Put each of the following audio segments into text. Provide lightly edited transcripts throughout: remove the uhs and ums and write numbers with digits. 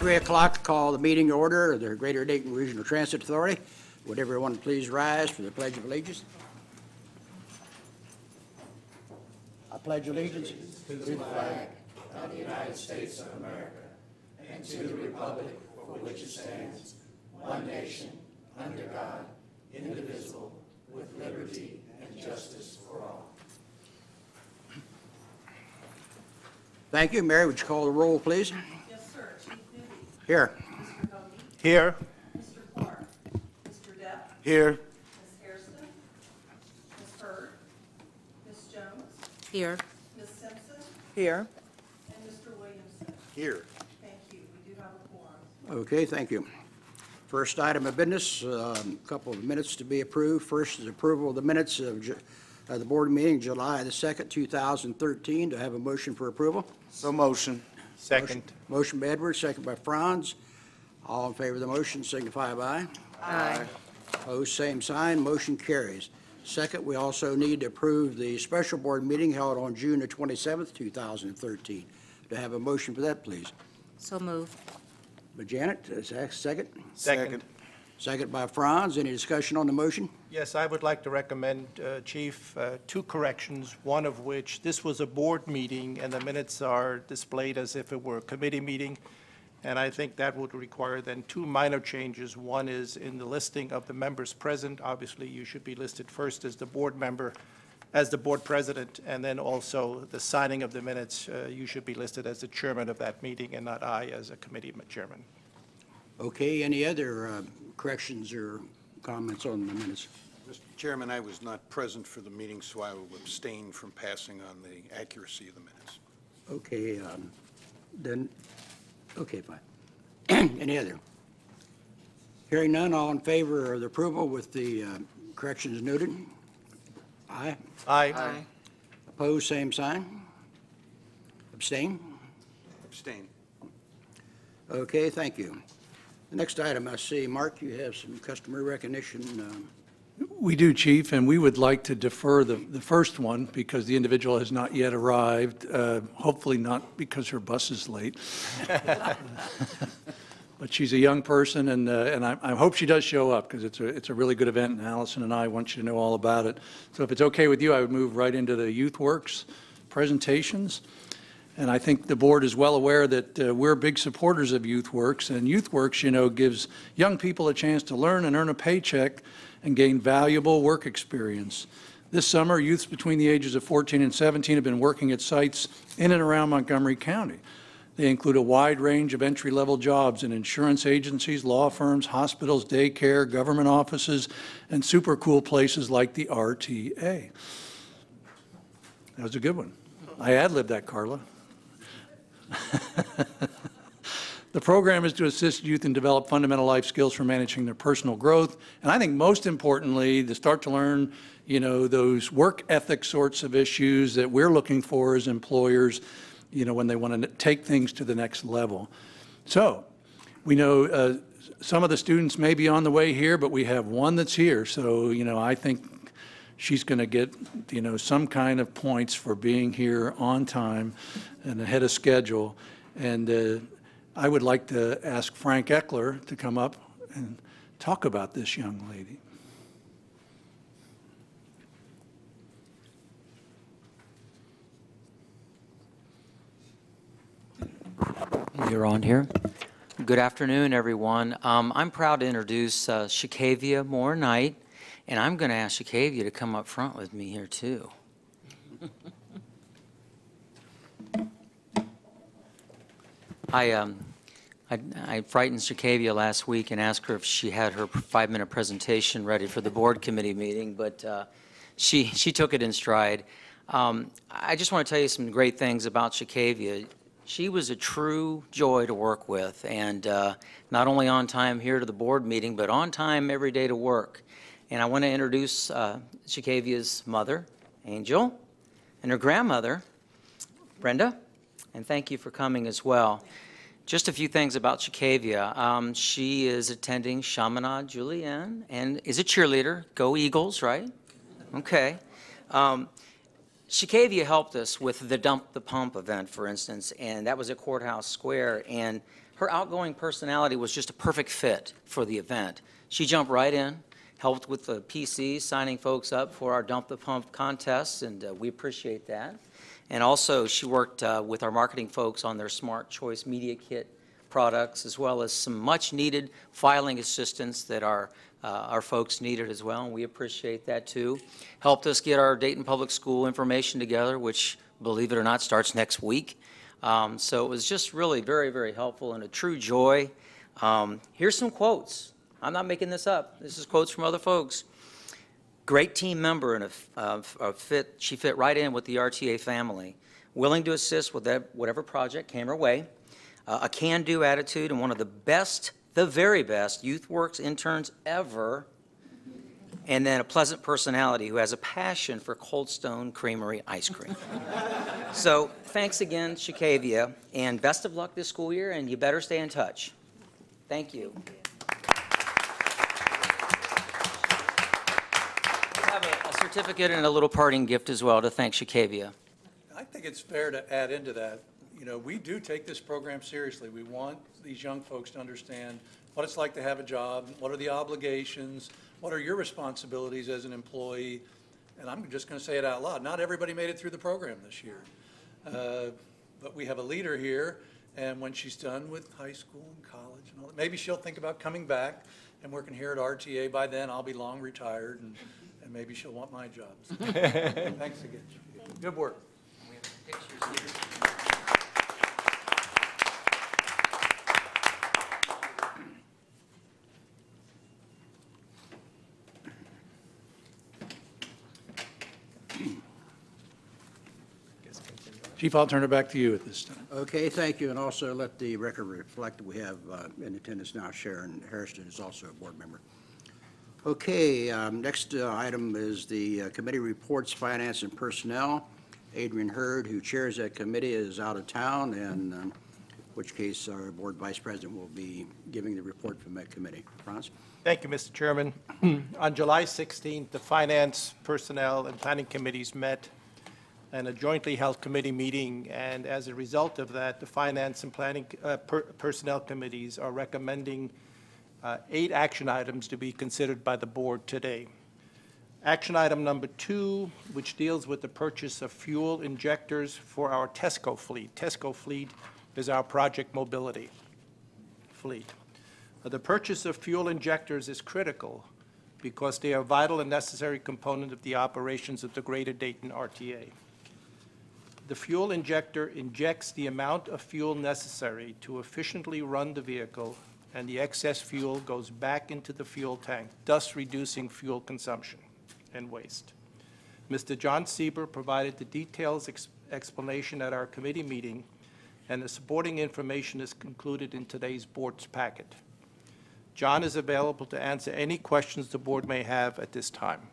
3 o'clock, call the meeting to order of the Greater Dayton Regional Transit Authority. Would everyone please rise for the Pledge of Allegiance? I pledge allegiance to the flag of the United States of America and to the republic for which it stands, one nation, under God, indivisible, with liberty and justice for all. Thank you. Mary, would you call the roll, please? Yes, sir. Chief Newby. Here. Mr. Cody. Here. Mr. Clark. Mr. Depp. Here. Ms. Hairston. Ms. Hurd. Ms. Jones. Here. Ms. Simpson. Here. And Mr. Williamson. Here. Thank you. We do have a quorum. Okay, thank you. First item of business, a couple of minutes to be approved. First is approval of the minutes of the board meeting, July the 2nd, 2013. Do I have a motion for approval? So motion. Second. Motion by Edwards, second by Franz. All in favor of the motion signify by aye. Aye. Opposed, same sign. Motion carries. Second, we also need to approve the special board meeting held on June the 27th, 2013. Do I have a motion for that, please? So move. By Janet, second. Second. Second by Franz. Any discussion on the motion? Yes, I would like to recommend, Chief, two corrections, one of which, this was a board meeting, and the minutes are displayed as if it were a committee meeting, and I think that would require then two minor changes. One is in the listing of the members present. Obviously, you should be listed first as the board member, as the board president, and then also the signing of the minutes, you should be listed as the chairman of that meeting and not I as a committee chairman. Okay, any other corrections or comments on the minutes? Mr. Chairman, I was not present for the meeting, so I will abstain from passing on the accuracy of the minutes. Okay, then, okay, fine. Any other? Hearing none, all in favor of the approval with the corrections noted? Aye. Aye. Opposed, same sign. Abstain? Abstain. Okay, thank you. The next item, I see, Mark, you have some customer recognition. We do, Chief, and we would like to defer the first one because the individual has not yet arrived, hopefully not because her bus is late. But she's a young person, and I hope she does show up because it's a really good event, and Allison and I want you to know all about it. So if it's okay with you, I would move right into the YouthWorks presentations. And I think the board is well aware that we're big supporters of YouthWorks, and YouthWorks, you know, gives young people a chance to learn and earn a paycheck and gain valuable work experience. This summer, youths between the ages of 14 and 17 have been working at sites in and around Montgomery County. They include a wide range of entry-level jobs in insurance agencies, law firms, hospitals, daycare, government offices, and super cool places like the RTA. That was a good one. I ad-libbed that, Carla. The program is to assist youth and develop fundamental life skills for managing their personal growth, and I think most importantly, to start to learn, you know, those work ethic sorts of issues that we're looking for as employers, you know, when they want to take things to the next level. So, we know some of the students may be on the way here, but we have one that's here, so, you know, I think she's going to get, you know, some kind of points for being here on time and ahead of schedule. And I would like to ask Frank Eckler to come up and talk about this young lady. You're on here. Good afternoon, everyone. I'm proud to introduce Shakavia Moore Knight, and I'm going to ask Shakavia to come up front with me here, too. I frightened Shakavia last week and asked her if she had her 5-minute presentation ready for the board committee meeting, but she took it in stride. I just want to tell you some great things about Shakavia. She was a true joy to work with, and not only on time here to the board meeting, but on time every day to work. And I want to introduce Shakavia's mother, Angel, and her grandmother, Brenda, and thank you for coming as well. Just a few things about Shakavia. She is attending Chaminade Julienne and is a cheerleader. Go Eagles, right? Okay. Shakavia helped us with the Dump the Pump event, for instance, and that was at Courthouse Square. And her outgoing personality was just a perfect fit for the event. She jumped right in, helped with the PCs, signing folks up for our Dump the Pump contests, and we appreciate that. And also, she worked with our marketing folks on their Smart Choice Media Kit products, as well as some much-needed filing assistance that our folks needed as well, and we appreciate that too. Helped us get our Dayton Public School information together, which, believe it or not, starts next week. So it was just really very, very helpful and a true joy. Here's some quotes. I'm not making this up. This is quotes from other folks. Great team member and she fit right in with the RTA family. Willing to assist with whatever project came her way. A can-do attitude and one of the best, the very best YouthWorks interns ever. And then a pleasant personality who has a passion for Cold Stone Creamery ice cream. So thanks again, Shakavia, and best of luck this school year, and you better stay in touch. Thank you. We have a certificate and a little parting gift as well to thank Shakavia. I think it's fair to add into that, you know, we do take this program seriously. We want these young folks to understand what it's like to have a job, what are the obligations, what are your responsibilities as an employee, and I'm just going to say it out loud. Not everybody made it through the program this year, but we have a leader here, and when she's done with high school and college and all that, maybe she'll think about coming back and working here at RTA. By then, I'll be long retired, and maybe she'll want my job. So, thanks again. Good work. We have pictures here. Chief, I'll turn it back to you at this time. Okay, thank you, and also let the record reflect that we have in attendance now Sharon Hairston is also a board member. Okay, next item is the committee reports, finance and personnel. Adrian Hurd, who chairs that committee, is out of town, and in which case our board vice president will be giving the report from that committee. Franz? Thank you, Mr. Chairman. On July 16th, the Finance, Personnel, and Planning Committees met in a jointly held committee meeting, and as a result of that, the Finance and Planning Personnel Committees are recommending 8 action items to be considered by the board today. Action item number 2, which deals with the purchase of fuel injectors for our Tesco fleet. Tesco fleet is our project mobility fleet. The purchase of fuel injectors is critical because they are a vital and necessary component of the operations of the Greater Dayton RTA. The fuel injector injects the amount of fuel necessary to efficiently run the vehicle, and the excess fuel goes back into the fuel tank, thus reducing fuel consumption and waste. Mr. John Sieber provided the detailed explanation at our committee meeting, and the supporting information is included in today's board's packet. John is available to answer any questions the board may have at this time.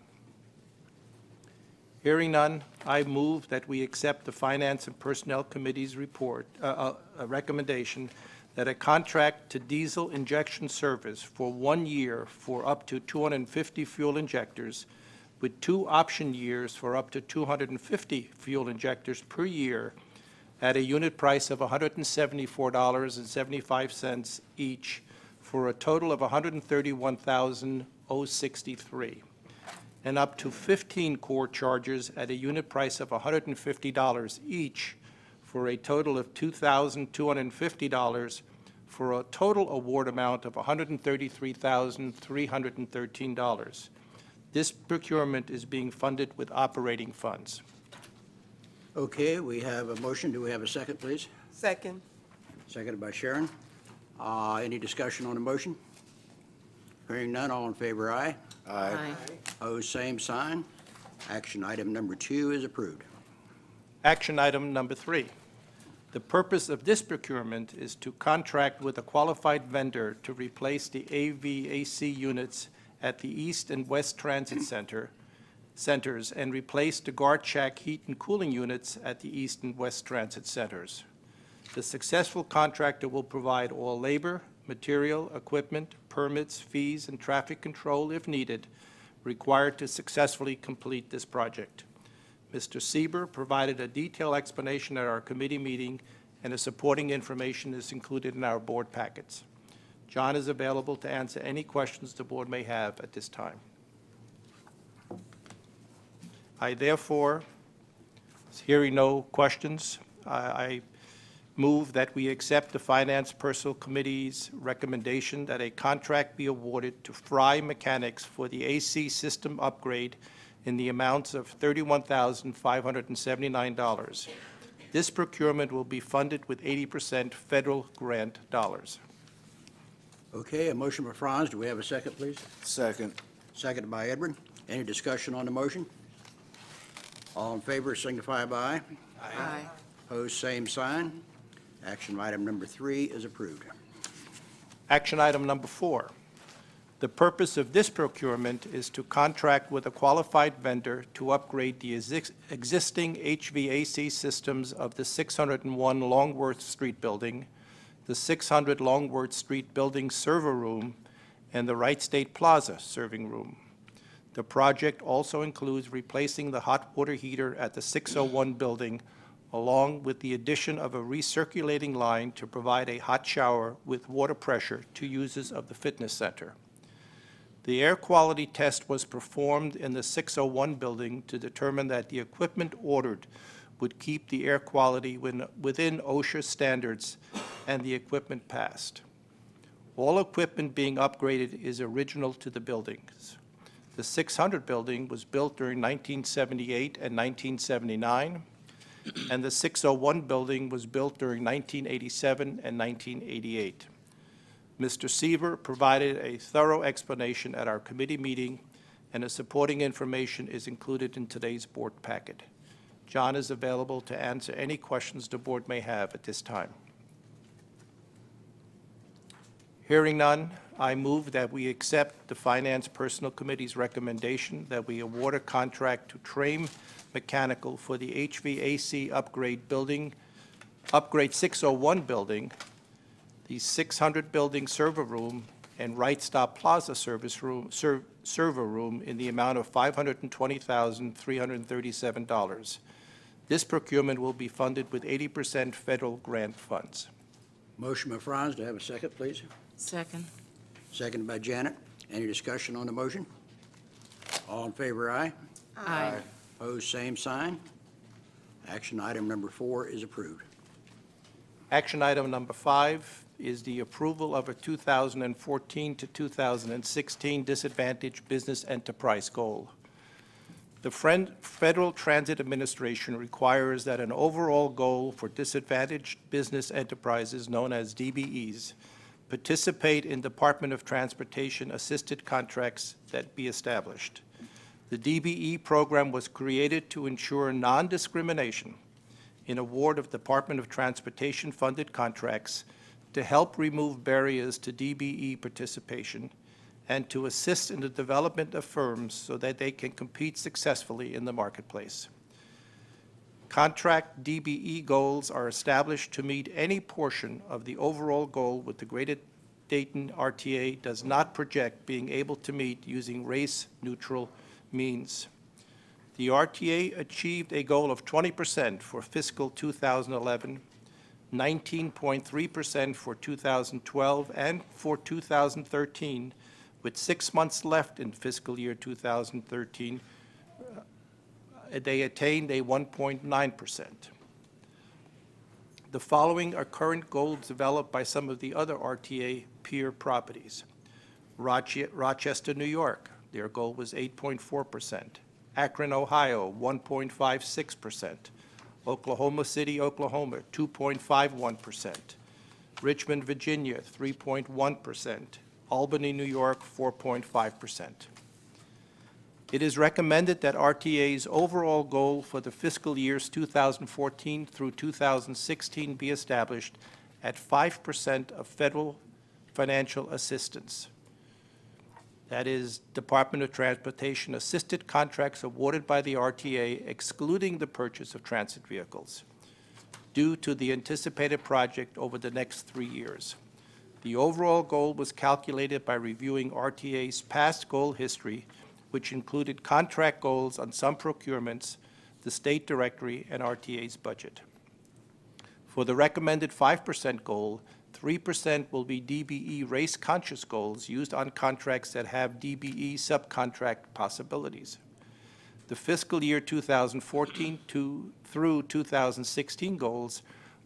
Hearing none, I move that we accept the Finance and Personnel Committee's report, a recommendation that a contract to diesel injection service for 1 year for up to 250 fuel injectors, with 2 option years for up to 250 fuel injectors per year at a unit price of $174.75 each, for a total of $131,063. And up to 15 core chargers at a unit price of $150 each, for a total of $2,250, for a total award amount of $133,313. This procurement is being funded with operating funds. Okay, we have a motion. Do we have a second, please? Second. Seconded by Sharon. Any discussion on the motion? Hearing none, all in favor, aye. Aye. Opposed, same sign. Action item number 2 is approved. Action item number 3. The purpose of this procurement is to contract with a qualified vendor to replace the AVAC units at the East and West Transit centers and replace the guard shack heat and cooling units at the East and West Transit centers. The successful contractor will provide all labor, material, equipment, permits, fees, and traffic control, if needed, required to successfully complete this project. Mr. Sieber provided a detailed explanation at our committee meeting, and the supporting information is included in our board packets. John is available to answer any questions the board may have at this time. I therefore, hearing no questions, I move that we accept the Finance Personnel Committee's recommendation that a contract be awarded to Fry Mechanics for the AC system upgrade in the amounts of $31,579. This procurement will be funded with 80% federal grant dollars. Okay, a motion by Franz. Do we have a second, please? Second. Seconded by Edward. Any discussion on the motion? All in favor signify by aye. Aye. Opposed, same sign. Action item number 3 is approved. Action item number 4. The purpose of this procurement is to contract with a qualified vendor to upgrade the existing HVAC systems of the 601 Longworth Street building, the 600 Longworth Street building server room, and the Wright State Plaza serving room. The project also includes replacing the hot water heater at the 601 building, along with the addition of a recirculating line to provide a hot shower with water pressure to users of the fitness center. The air quality test was performed in the 601 building to determine that the equipment ordered would keep the air quality within OSHA standards, and the equipment passed. All equipment being upgraded is original to the buildings. The 600 building was built during 1978 and 1979, and the 601 building was built during 1987 and 1988. Mr. Seaver provided a thorough explanation at our committee meeting, and the supporting information is included in today's board packet. John is available to answer any questions the board may have at this time. Hearing none, I move that we accept the Finance Personnel Committee's recommendation that we award a contract to Trame Mechanical for the HVAC upgrade 601 building, the 600 building server room, and Wright Stop Plaza server room in the amount of $520,337. This procurement will be funded with 80% federal grant funds. Motion by Franz. Do I have a second, please? Second. Seconded by Janet. Any discussion on the motion? All in favor, aye. Aye. Opposed, same sign. Action item number 4 is approved. Action item number 5 is the approval of a 2014 to 2016 disadvantaged business enterprise goal. The Federal Transit Administration requires that an overall goal for disadvantaged business enterprises, known as DBEs, participate in Department of Transportation assisted contracts that be established. The DBE program was created to ensure non-discrimination in award of Department of Transportation funded contracts, to help remove barriers to DBE participation, and to assist in the development of firms so that they can compete successfully in the marketplace. Contract DBE goals are established to meet any portion of the overall goal with the Greater Dayton RTA does not project being able to meet using race-neutral means. The RTA achieved a goal of 20% for fiscal 2011, 19.3% for 2012, and for 2013, with 6 months left in fiscal year 2013, they attained a 1.9%. The following are current goals developed by some of the other RTA peer properties. Rochester, New York, their goal was 8.4%. Akron, Ohio, 1.56%. Oklahoma City, Oklahoma, 2.51%. Richmond, Virginia, 3.1%. Albany, New York, 4.5%. It is recommended that RTA's overall goal for the fiscal years 2014 through 2016 be established at 5% of federal financial assistance. That is, Department of Transportation assisted contracts awarded by the RTA, excluding the purchase of transit vehicles, due to the anticipated project over the next 3 years. The overall goal was calculated by reviewing RTA's past goal history, which included contract goals on some procurements, the state directory, and RTA's budget. For the recommended 5% goal, 3% will be DBE race-conscious goals used on contracts that have DBE subcontract possibilities. The fiscal year 2014 through 2016 goals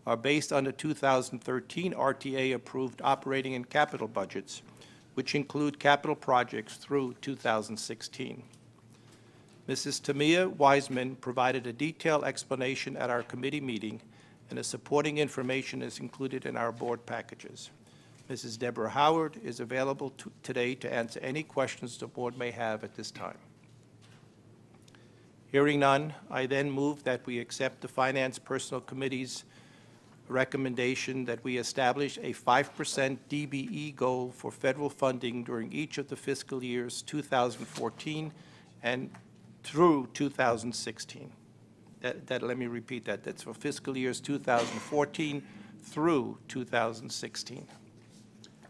are based on the 2013 RTA-approved operating and capital budgets, which include capital projects through 2016. Mrs. Tamia Wiseman provided a detailed explanation at our committee meeting, and the supporting information is included in our board packages. Mrs. Deborah Howard is available today to answer any questions the board may have at this time. Hearing none, I then move that we accept the Finance Personnel Committee's recommendation that we establish a 5% DBE goal for federal funding during each of the fiscal years 2014 and through 2016. Let me repeat that. That's for fiscal years 2014 through 2016.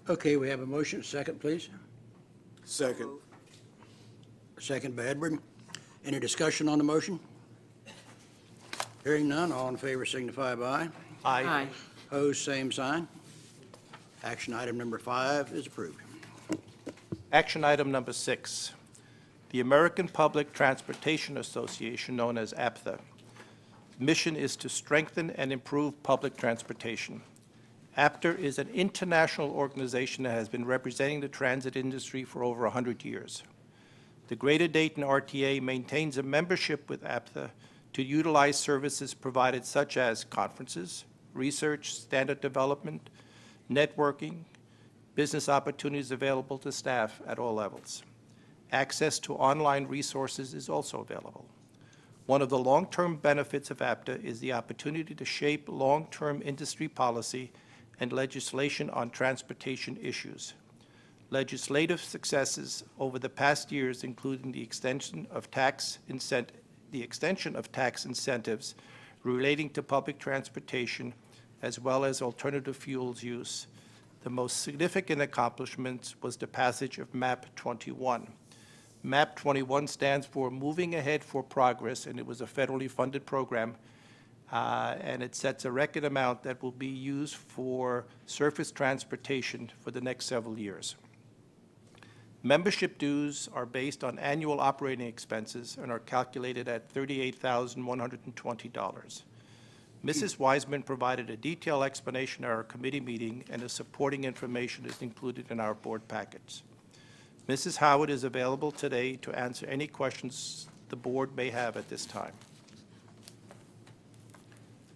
Okay, we have a motion. Second, please. Second. Second by Edward. Any discussion on the motion? Hearing none, all in favor signify by aye. Aye. Opposed, same sign. Action item number 5 is approved. Action item number 6. The American Public Transportation Association, known as APTA, mission is to strengthen and improve public transportation. APTA is an international organization that has been representing the transit industry for over 100 years. The Greater Dayton RTA maintains a membership with APTA to utilize services provided such as conferences, research, standard development, networking, business opportunities available to staff at all levels. Access to online resources is also available. One of the long-term benefits of APTA is the opportunity to shape long-term industry policy and legislation on transportation issues. Legislative successes over the past years, including the extension of tax incentives relating to public transportation, as well as alternative fuels use. The most significant accomplishment was the passage of MAP 21. MAP 21 stands for Moving Ahead for Progress, and it was a federally funded program, and it sets a record amount that will be used for surface transportation for the next several years. Membership dues are based on annual operating expenses and are calculated at $38,120. Mrs. Wiseman provided a detailed explanation at our committee meeting, and the supporting information is included in our board packets. Mrs. Howard is available today to answer any questions the board may have at this time.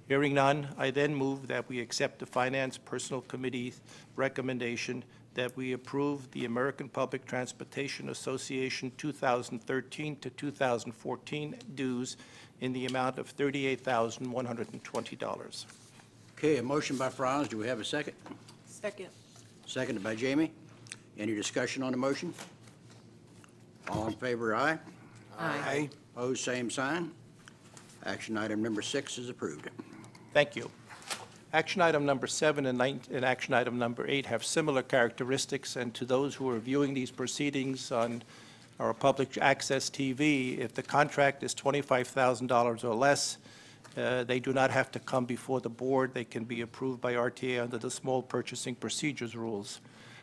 Hearing none, I then move that we accept the Finance Personnel Committee's recommendation that we approve the American Public Transportation Association 2013 to 2014 dues in the amount of $38,120. Okay, a motion by Franz. Do we have a second? Second. Seconded by Jamie. Any discussion on the motion? All in favor, aye. Aye. Opposed, same sign. Action item number 6 is approved. Thank you. Action item number 7 and action item number 8 have similar characteristics, and to those who are viewing these proceedings on our public access TV, if the contract is $25,000 or less, they do not have to come before the board. They can be approved by RTA under the small purchasing procedures rules.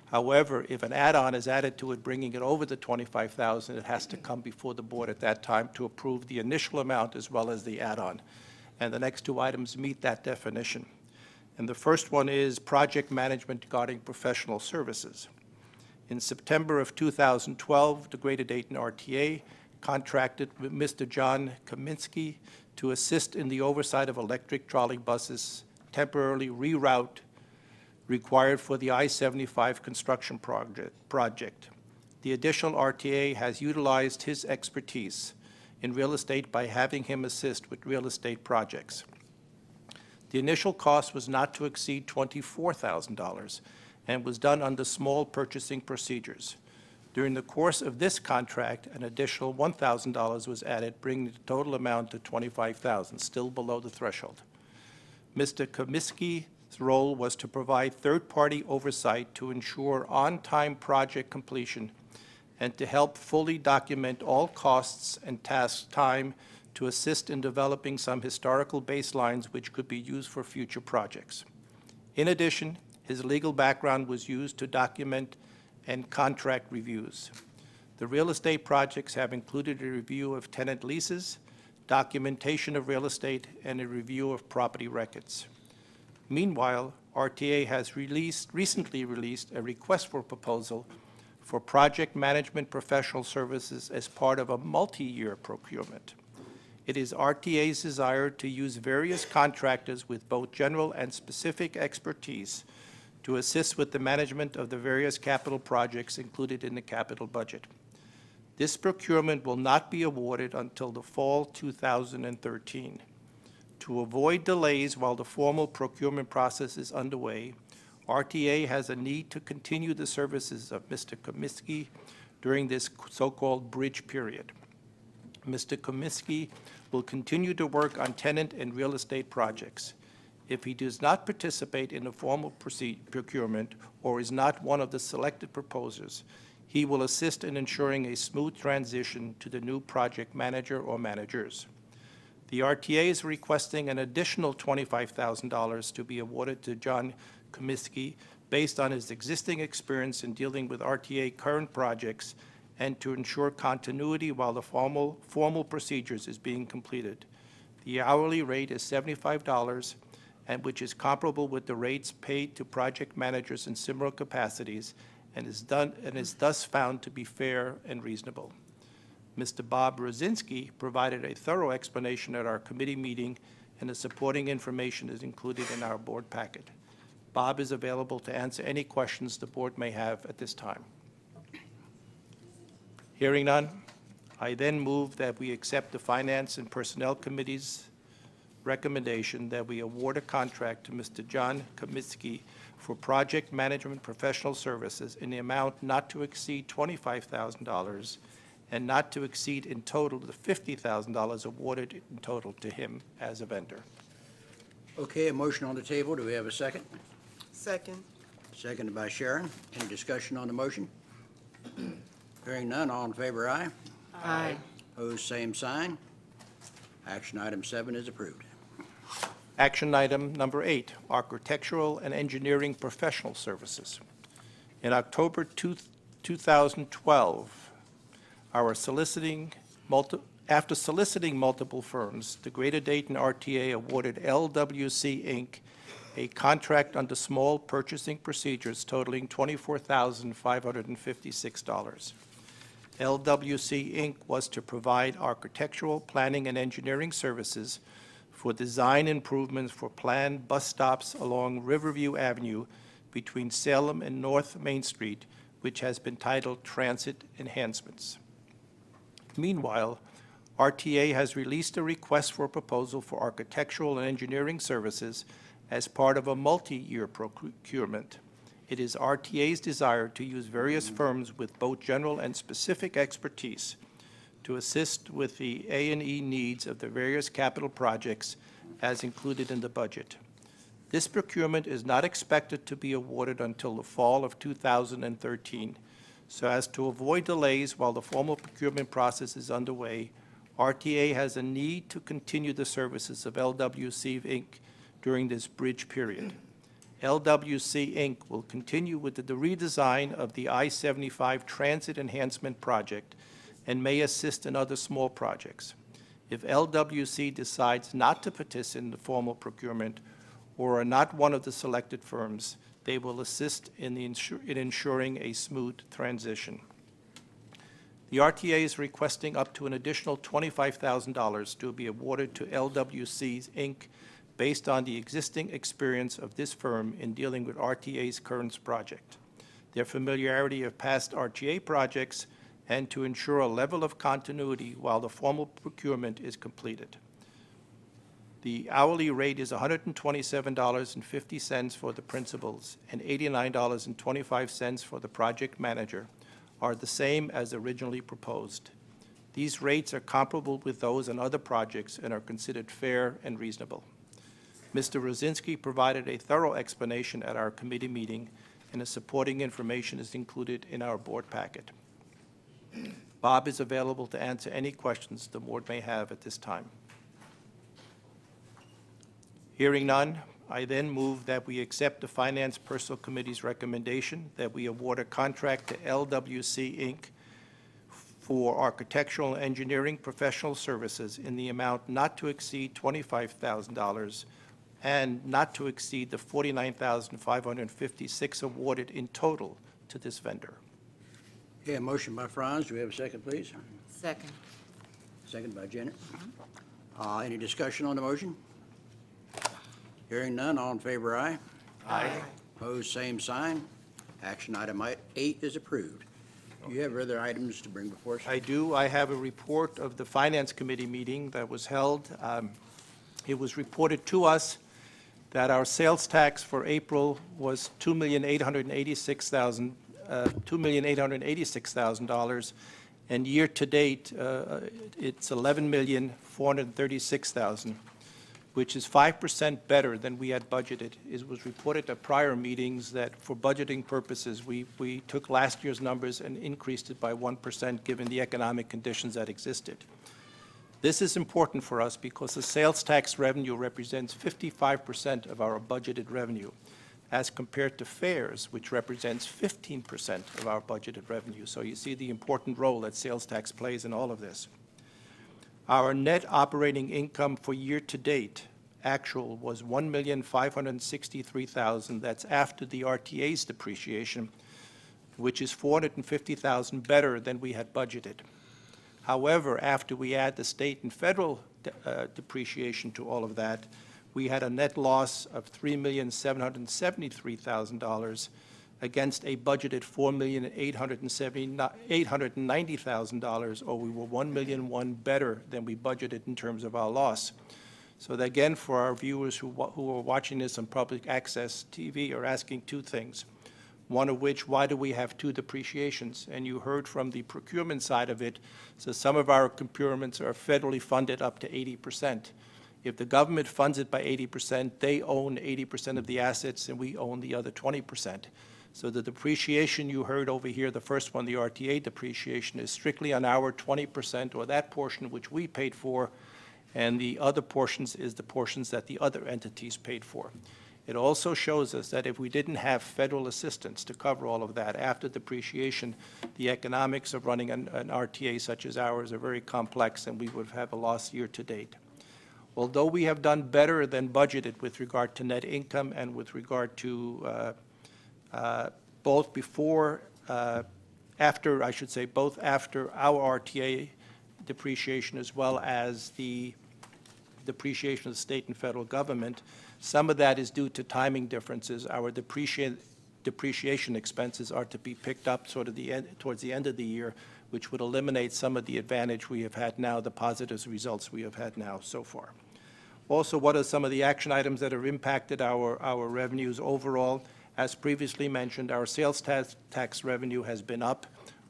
However, if an add-on is added to it, bringing it over the $25,000, it has to come before the board at that time to approve the initial amount as well as the add-on. And the next 2 items meet that definition. And the first one is project management regarding professional services. In September of 2012, the Greater Dayton RTA contracted with Mr. John Kaminsky to assist in the oversight of electric trolley buses temporarily reroute required for the I-75 construction project. The additional RTA has utilized his expertise in real estate by having him assist with real estate projects. The initial cost was not to exceed $24,000 and was done under small purchasing procedures. During the course of this contract, an additional $1,000 was added, bringing the total amount to $25,000, still below the threshold. Mr. Kaminsky's role was to provide third-party oversight to ensure on-time project completion and to help fully document all costs and task time to assist in developing some historical baselines which could be used for future projects. In addition, his legal background was used to document and contract reviews. The real estate projects have included a review of tenant leases, documentation of real estate, and a review of property records. Meanwhile, RTA has recently released a request for proposal for project management professional services as part of a multi-year procurement. It is RTA's desire to use various contractors with both general and specific expertise to assist with the management of the various capital projects included in the capital budget. This procurement will not be awarded until the fall 2013. To avoid delays while the formal procurement process is underway, RTA has a need to continue the services of Mr. Comiskey during this so-called bridge period. Mr. Comiskey will continue to work on tenant and real estate projects. If he does not participate in the formal procurement or is not one of the selected proposers, he will assist in ensuring a smooth transition to the new project manager or managers. The RTA is requesting an additional $25,000 to be awarded to John Comiskey based on his existing experience in dealing with RTA current projects and to ensure continuity while the formal procedures is being completed. The hourly rate is $75, and which is comparable with the rates paid to project managers in similar capacities and is thus found to be fair and reasonable. Mr. Bob Rosinski provided a thorough explanation at our committee meeting, and the supporting information is included in our board packet. Bob is available to answer any questions the board may have at this time. Hearing none, I then move that we accept the Finance and Personnel Committee's recommendation that we award a contract to Mr. John Comiskey for project management professional services in the amount not to exceed $25,000 and not to exceed in total the $50,000 awarded in total to him as a vendor. Okay, a motion on the table. Do we have a second? Second. Seconded by Sharon. Any discussion on the motion? Hearing none, all in favor, aye. Aye. Opposed, same sign. Action item 7 is approved. Action item number 8, architectural and engineering professional services. In October 2012, after soliciting multiple firms, the Greater Dayton RTA awarded LWC Inc. a contract under small purchasing procedures totaling $24,556. LWC Inc. was to provide architectural, planning, and engineering services for design improvements for planned bus stops along Riverview Avenue between Salem and North Main Street, which has been titled Transit Enhancements. Meanwhile, RTA has released a request for a proposal for architectural and engineering services as part of a multi-year procurement. It is RTA's desire to use various firms with both general and specific expertise to assist with the A&E needs of the various capital projects as included in the budget. This procurement is not expected to be awarded until the fall of 2013. So as to avoid delays while the formal procurement process is underway, RTA has a need to continue the services of LWC Inc. during this bridge period. LWC Inc. will continue with the redesign of the I-75 Transit Enhancement Project and may assist in other small projects. If LWC decides not to participate in the formal procurement or are not one of the selected firms, they will assist in ensuring a smooth transition. The RTA is requesting up to an additional $25,000 to be awarded to LWC Inc. based on the existing experience of this firm in dealing with RTA's current project, their familiarity of past RTA projects, and to ensure a level of continuity while the formal procurement is completed. The hourly rate is $127.50 for the principals and $89.25 for the project manager, are the same as originally proposed. These rates are comparable with those on other projects and are considered fair and reasonable. Mr. Rosinski provided a thorough explanation at our committee meeting, and the supporting information is included in our board packet. Bob is available to answer any questions the board may have at this time. Hearing none, I then move that we accept the Finance Personnel Committee's recommendation that we award a contract to LWC, Inc. for architectural and engineering professional services in the amount not to exceed $25,000 and not to exceed the $49,556 awarded in total to this vendor. Okay, a motion by Franz. Do we have a second, please? Second. Second by Janet. Any discussion on the motion? Hearing none, all in favor, aye. Aye. Opposed, same sign. Action item 8 is approved. Do you have other items to bring before us? I do. I have a report of the Finance Committee meeting that was held. It was reported to us that our sales tax for April was $2,886,000, and year-to-date, it's $11,436,000, which is 5% better than we had budgeted. It was reported at prior meetings that for budgeting purposes, we took last year's numbers and increased it by 1% given the economic conditions that existed. This is important for us because the sales tax revenue represents 55% of our budgeted revenue, as compared to fares, which represents 15% of our budgeted revenue. So you see the important role that sales tax plays in all of this. Our net operating income for year-to-date actual was $1,563,000. That's after the RTA's depreciation, which is $450,000 better than we had budgeted. However, after we add the state and federal depreciation to all of that, we had a net loss of $3,773,000 against a budgeted $4,890,000, or we were $1,000,001 better than we budgeted in terms of our loss. So that, again, for our viewers who are watching this on public access TV are asking two things. One of which, why do we have two depreciations? And you heard from the procurement side of it, so some of our procurements are federally funded up to 80%. If the government funds it by 80%, they own 80% of the assets and we own the other 20%. So the depreciation you heard over here, the first one, the RTA depreciation, is strictly on our 20%, or that portion which we paid for, and the other portions is the portions that the other entities paid for. It also shows us that if we didn't have federal assistance to cover all of that, after depreciation, the economics of running an RTA such as ours are very complex, and we would have a loss year-to-date. Although we have done better than budgeted with regard to net income and with regard to both after our RTA depreciation as well as the depreciation of the state and federal government, some of that is due to timing differences. Our depreciation expenses are to be picked up towards the end of the year, which would eliminate some of the advantage we have had now, the positive results we have had now so far. Also, what are some of the action items that have impacted our revenues overall? As previously mentioned, our sales tax revenue has been up.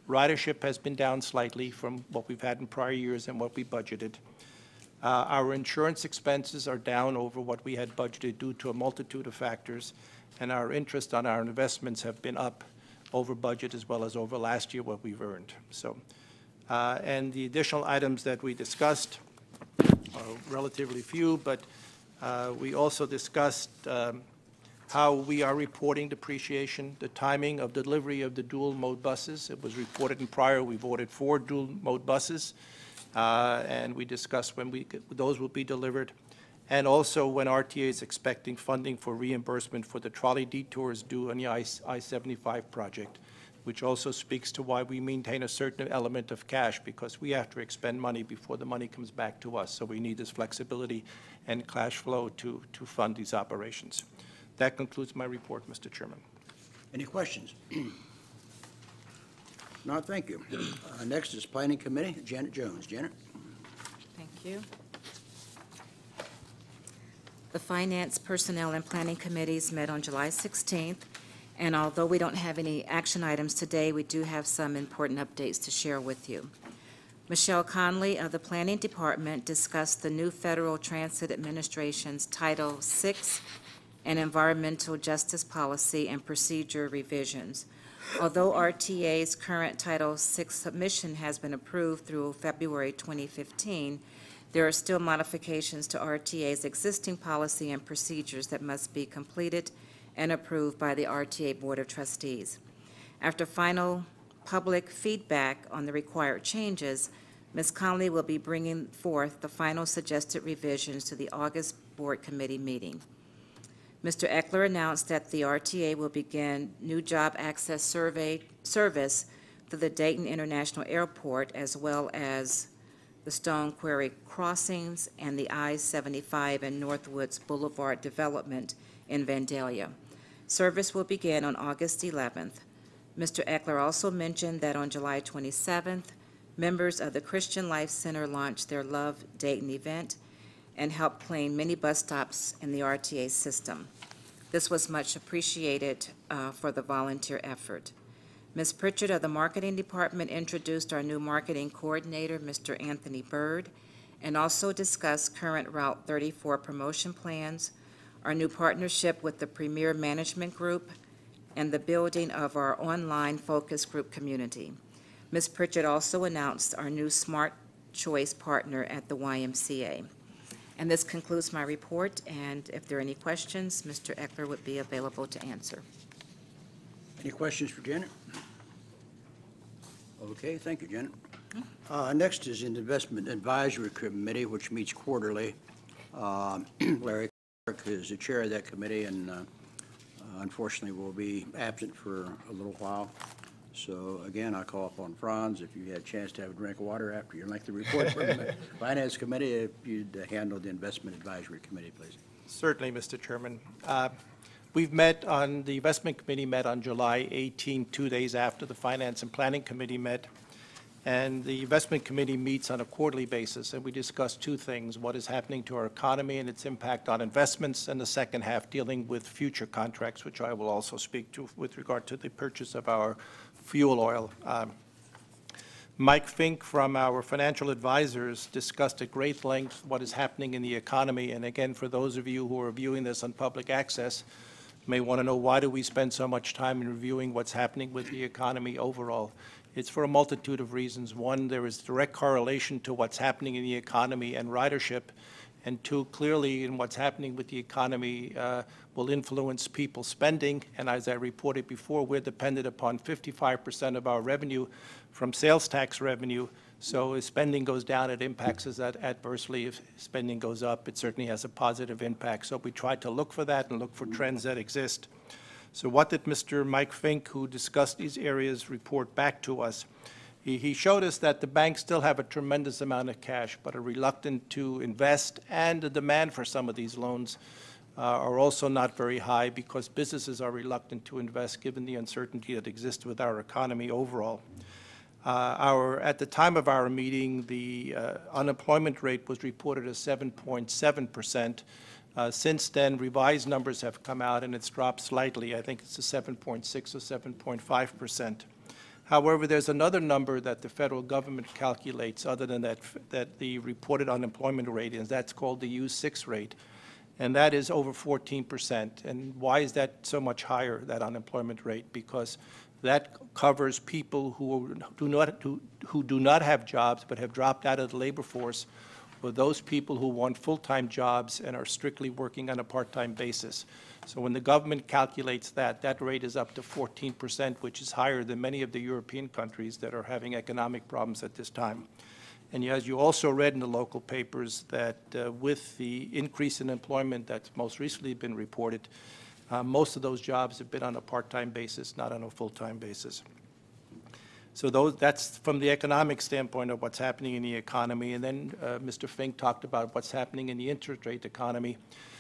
Ridership has been down slightly from what we've had in prior years and what we budgeted. Our insurance expenses are down over what we had budgeted due to a multitude of factors, and our interest on our investments have been up over budget as well as over last year what we've earned. So, and the additional items that we discussed are relatively few, but we also discussed how we are reporting depreciation, the timing of delivery of the dual-mode buses. It was reported in prior, we've ordered 4 dual-mode buses, and we discussed when those will be delivered, and also when RTA is expecting funding for reimbursement for the trolley detours due on the I-75 project, which also speaks to why we maintain a certain element of cash, because we have to expend money before the money comes back to us. So we need this flexibility and cash flow to fund these operations. That concludes my report, Mr. Chairman. Any questions? No, thank you. Next is Planning Committee, Janet Jones. Janet? Thank you. The Finance, Personnel, and Planning Committees met on July 16th, and although we don't have any action items today, we do have some important updates to share with you. Michelle Conley of the Planning Department discussed the new Federal Transit Administration's Title VI and Environmental Justice Policy and Procedure revisions. Although RTA's current Title VI submission has been approved through February 2015, there are still modifications to RTA's existing policy and procedures that must be completed and approved by the RTA Board of Trustees. After final public feedback on the required changes, Ms. Conley will be bringing forth the final suggested revisions to the August Board Committee meeting. Mr. Eckler announced that the RTA will begin new job access survey service through the Dayton International Airport, as well as the Stone Quarry Crossings and the I-75 and Northwoods Boulevard development in Vandalia. Service will begin on August 11th. Mr. Eckler also mentioned that on July 27th, members of the Christian Life Center launched their Love Dayton event and helped plan many bus stops in the RTA system. This was much appreciated for the volunteer effort. Ms. Pritchard of the Marketing Department introduced our new marketing coordinator, Mr. Anthony Bird, and also discussed current Route 34 promotion plans, our new partnership with the Premier Management Group, and the building of our online focus group community. Ms. Pritchard also announced our new Smart Choice partner at the YMCA. And this concludes my report, and if there are any questions, Mr. Eckler would be available to answer. Any questions for Janet? Okay, thank you, Janet. Next is an Investment Advisory Committee, which meets quarterly. Larry Clark is the chair of that committee, and unfortunately will be absent for a little while. So again, I call upon Franz, if you had a chance to have a drink of water after your lengthy report from the Finance Committee, if you'd handle the Investment Advisory Committee, please. Certainly, Mr. Chairman. The Investment Committee met on July 18, 2 days after the Finance and Planning Committee met. And the Investment Committee meets on a quarterly basis, and we discuss two things: what is happening to our economy and its impact on investments, and the second half dealing with future contracts, which I will also speak to with regard to the purchase of our fuel oil. Mike Fink from our financial advisors discussed at great length what is happening in the economy. And again, for those of you who are viewing this on public access, may want to know, why do we spend so much time in reviewing what's happening with the economy overall? It's for a multitude of reasons. One, there is direct correlation to what's happening in the economy and ridership. And two, clearly in what's happening with the economy will influence people's spending. And as I reported before, we're dependent upon 55% of our revenue from sales tax revenue. So if spending goes down, it impacts us adversely. If spending goes up, it certainly has a positive impact. So we try to look for that and look for trends that exist. So what did Mr. Mike Fink, who discussed these areas, report back to us? He showed us that the banks still have a tremendous amount of cash, but are reluctant to invest, and the demand for some of these loans are also not very high because businesses are reluctant to invest given the uncertainty that exists with our economy overall. At the time of our meeting, the unemployment rate was reported as 7.7%. Since then, revised numbers have come out, and it's dropped slightly. I think it's a 7.6 or 7.5%. However, there's another number that the federal government calculates other than that the reported unemployment rate is. That's called the U6 rate, and that is over 14%. And why is that so much higher, that unemployment rate? Because that covers people who do not have jobs but have dropped out of the labor force, or those people who want full-time jobs and are strictly working on a part-time basis. So when the government calculates that, that rate is up to 14%, which is higher than many of the European countries that are having economic problems at this time. And as you also read in the local papers, that with the increase in employment that's most recently been reported, most of those jobs have been on a part-time basis, not on a full-time basis. So that's from the economic standpoint of what's happening in the economy. And then Mr. Fink talked about what's happening in the interest rate economy.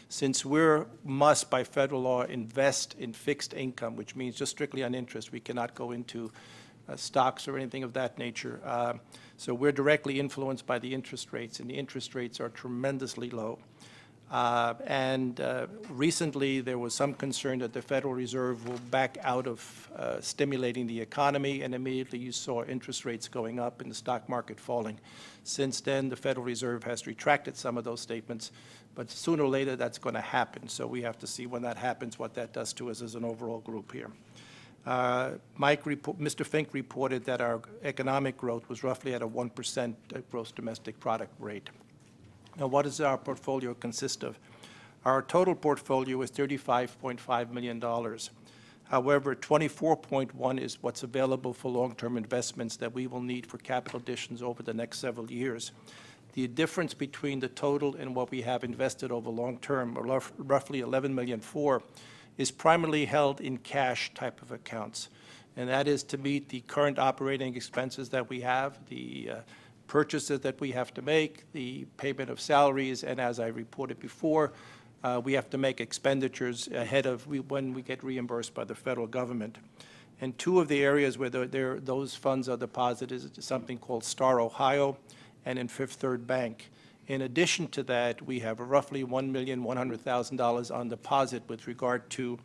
Since we must, by federal law, invest in fixed income, which means just strictly on interest, we cannot go into stocks or anything of that nature. So we're directly influenced by the interest rates, and the interest rates are tremendously low. Recently, there was some concern that the Federal Reserve will back out of stimulating the economy, and immediately you saw interest rates going up and the stock market falling. Since then, the Federal Reserve has retracted some of those statements, but sooner or later that's going to happen. So we have to see when that happens what that does to us as an overall group here. Mr. Fink reported that our economic growth was roughly at a 1% gross domestic product rate. Now, what does our portfolio consist of? Our total portfolio is $35.5 million. However, 24.1 is what's available for long-term investments that we will need for capital additions over the next several years. The difference between the total and what we have invested over long term, or roughly $11.4 million, is primarily held in cash type of accounts. And that is to meet the current operating expenses that we have, the purchases that we have to make, the payment of salaries, and as I reported before, we have to make expenditures ahead of when we get reimbursed by the federal government. And two of the areas where those funds are deposited is something called Star Ohio and in Fifth Third Bank. In addition to that, we have roughly $1,100,000 on deposit with regard to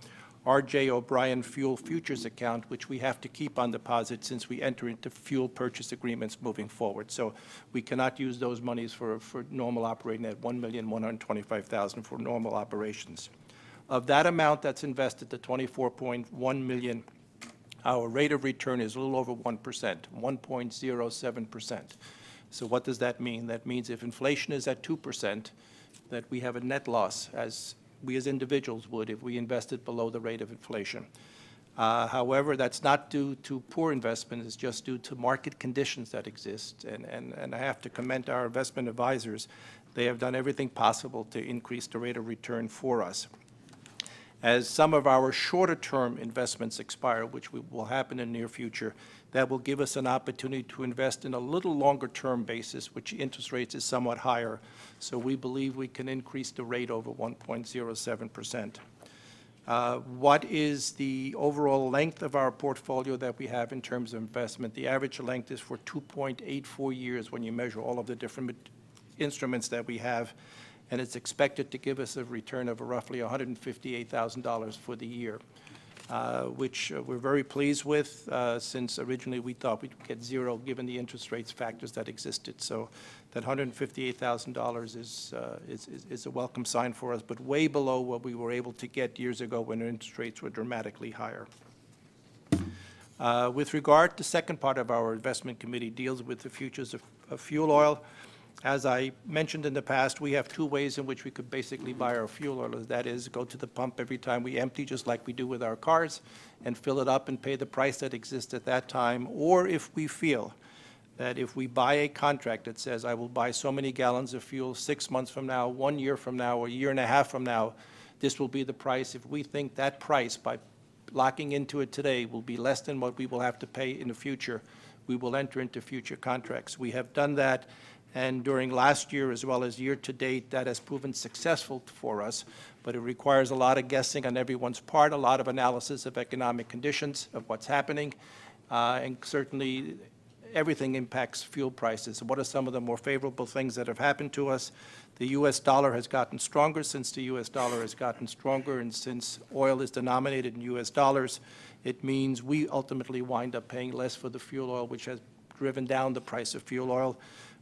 R.J. O'Brien Fuel Futures account, which we have to keep on deposit since we enter into fuel purchase agreements moving forward. So we cannot use those monies for normal operating at $1,125,000 for normal operations. Of that amount that's invested, the $24.1 million, our rate of return is a little over 1%, 1.07%. So what does that mean? That means if inflation is at 2%, that we have a net loss, as we as individuals would if we invested below the rate of inflation. However, that's not due to poor investment, it's just due to market conditions that exist. And I have to commend our investment advisors. They have done everything possible to increase the rate of return for us. As some of our shorter-term investments expire, which will happen in the near future, that will give us an opportunity to invest in a little longer-term basis, which interest rates is somewhat higher. So we believe we can increase the rate over 1.07%. What is the overall length of our portfolio that we have in terms of investment? The average length is for 2.84 years when you measure all of the different instruments that we have, and it's expected to give us a return of roughly $158,000 for the year, which we're very pleased with, since originally we thought we'd get zero given the interest rates factors that existed. So that $158,000 is a welcome sign for us, but way below what we were able to get years ago when interest rates were dramatically higher. With regard, the second part of our investment committee deals with the futures of fuel oil. As I mentioned in the past, we have two ways in which we could basically buy our fuel oil. That is, go to the pump every time we empty, just like we do with our cars, and fill it up and pay the price that exists at that time. Or if we feel that if we buy a contract that says, I will buy so many gallons of fuel 6 months from now, 1 year from now, or a year and a half from now, this will be the price. If we think that price, by locking into it today, will be less than what we will have to pay in the future, we will enter into future contracts. We have done that. And during last year, as well as year-to-date, that has proven successful for us, but it requires a lot of guessing on everyone's part, a lot of analysis of economic conditions, of what's happening, and certainly everything impacts fuel prices. What are some of the more favorable things that have happened to us? The U.S. dollar has gotten stronger. Since the U.S. dollar has gotten stronger and since oil is denominated in U.S. dollars, it means we ultimately wind up paying less for the fuel oil, which has driven down the price of fuel oil.